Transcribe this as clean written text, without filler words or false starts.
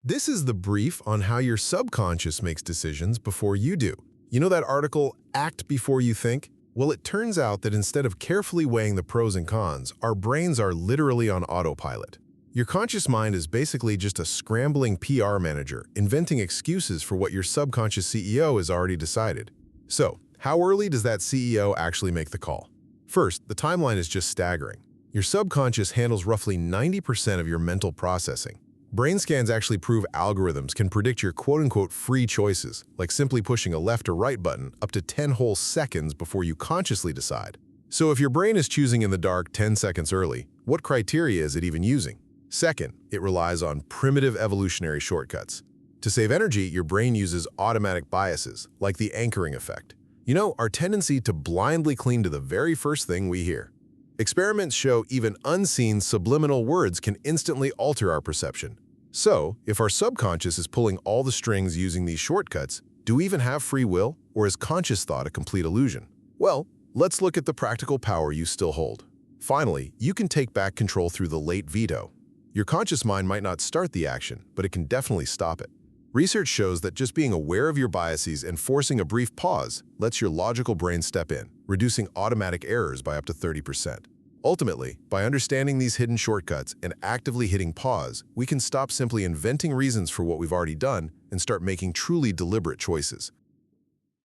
This is the brief on how your subconscious makes decisions before you do. You know that article, Act Before You Think? Well, it turns out that instead of carefully weighing the pros and cons, our brains are literally on autopilot. Your conscious mind is basically just a scrambling PR manager, inventing excuses for what your subconscious CEO has already decided. So, how early does that CEO actually make the call? First, the timeline is just staggering. Your subconscious handles roughly 90% of your mental processing. Brain scans actually prove algorithms can predict your quote-unquote free choices, like simply pushing a left or right button, up to 10 whole seconds before you consciously decide. So if your brain is choosing in the dark 10 seconds early, what criteria is it even using? Second, it relies on primitive evolutionary shortcuts. To save energy, your brain uses automatic biases, like the anchoring effect. You know, our tendency to blindly cling to the very first thing we hear. Experiments show even unseen subliminal words can instantly alter our perception. So, if our subconscious is pulling all the strings using these shortcuts, do we even have free will, or is conscious thought a complete illusion? Well, let's look at the practical power you still hold. Finally, you can take back control through the late veto. Your conscious mind might not start the action, but it can definitely stop it. Research shows that just being aware of your biases and forcing a brief pause lets your logical brain step in, reducing automatic errors by up to 30%. Ultimately, by understanding these hidden shortcuts and actively hitting pause, we can stop simply inventing reasons for what we've already done and start making truly deliberate choices.